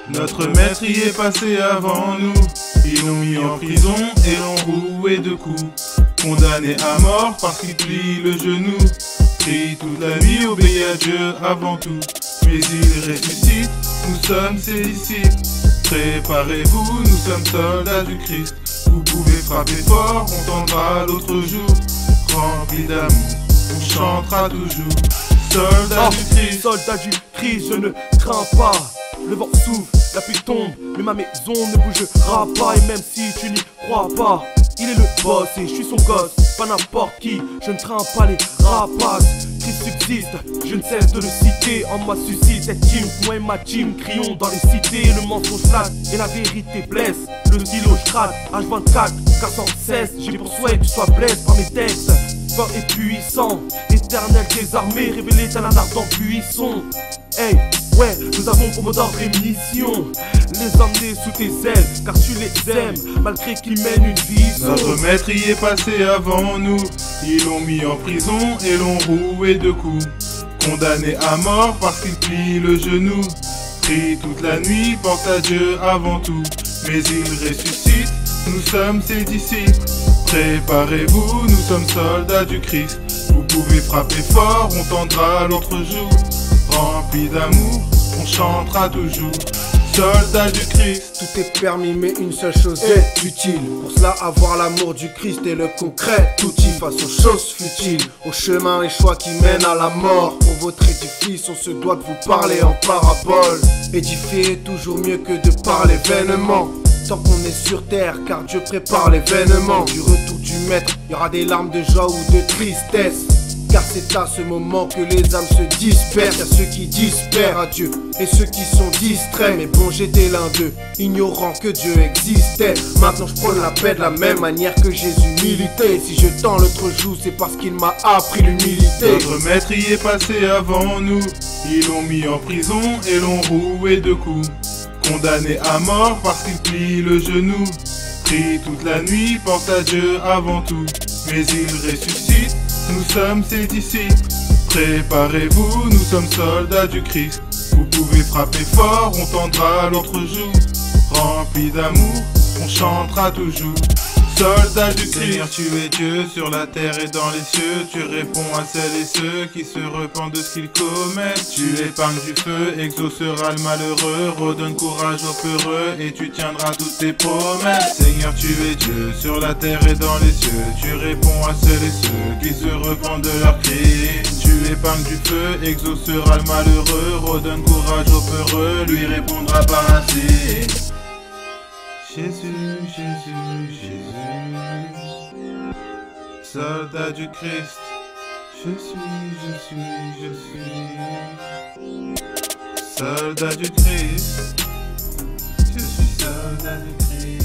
Notre maître y est passé avant nous. Ils l'ont mis en prison et l'ont roué de coups. Condamné à mort parce qu'il plie le genou. Prie toute la nuit, obéit à Dieu avant tout. Mais il ressuscite, nous sommes ses disciples. Préparez-vous, nous sommes soldats du Christ. Vous pouvez frapper fort, on tendra l'autre jour. Rempli d'amour, on chantera toujours. Soldats du Christ, soldat du Christ, je ne crains pas. Le vent souffle, la pluie tombe, mais ma maison ne bougera pas. Et même si tu n'y crois pas, il est le boss et je suis son gosse. Pas n'importe qui, je ne crains pas les rapaces. Christ subsiste, je ne cesse de le citer. En moi suscite cette team, moi et ma team crions dans les cités. Le mensonge flatte et la vérité blesse. Le stylo je traque, H24, car sans cesse. J'ai pour souhait que tu sois blessé par mes textes. Fort et puissant, éternel désarmé, révélé tel un ardent buisson. Hey, ouais, nous avons pour mot d'ordre et mission les emmener sous tes ailes, car tu les aimes, malgré qu'ils mènent une vie sombre. Notre maître y est passé avant nous. Ils l'ont mis en prison et l'ont roué de coups. Condamné à mort parce qu'il plie le genou. Prie toute la nuit, porte à Dieu avant tout. Mais il ressuscite, nous sommes ses disciples. Préparez-vous, nous sommes soldats du Christ. Vous pouvez frapper fort, on tendra l'autre jour. Rempli d'amour, on chantera toujours. Soldats du Christ. Tout est permis mais une seule chose est utile. Pour cela avoir l'amour du Christ et le concret outil face aux choses futiles, aux chemins et choix qui mènent à la mort. Pour votre édifice on se doit de vous parler en parabole. Édifier est toujours mieux que de parler vainement. Tant qu'on est sur terre, car Dieu prépare l'événement. Du retour du maître, il y aura des larmes de joie ou de tristesse. Car c'est à ce moment que les âmes se dispersent. Y'a ceux qui dispèrent à Dieu et ceux qui sont distraits. Mais bon, j'étais l'un d'eux, ignorant que Dieu existait. Maintenant je prône la paix de la même manière que Jésus militait. Si je tends l'autre joue, c'est parce qu'il m'a appris l'humilité. Notre maître y est passé avant nous. Ils l'ont mis en prison et l'ont roué de coups. Condamné à mort parce qu'il plie le genou. Prie toute la nuit, porte à Dieu avant tout. Mais il ressuscite, nous sommes ses disciples. Préparez-vous, nous sommes soldats du Christ. Vous pouvez frapper fort, on tendra l'autre jour. Rempli d'amour, on chantera toujours. Soldats du Christ. Seigneur, tu es Dieu sur la terre et dans les cieux. Tu réponds à celles et ceux qui se repentent de ce qu'ils commettent. Tu épargnes du feu, exauceras le malheureux. Redonne courage aux peureux et tu tiendras toutes tes promesses. Seigneur, tu es Dieu sur la terre et dans les cieux. Tu réponds à celles et ceux qui se repentent de leurs cris. Tu épargnes du feu, exauceras le malheureux. Redonne courage aux peureux, lui répondra par ainsi. Jésus, Jésus, Jésus, soldat du Christ. Je suis soldat du Christ. Je suis soldat du Christ.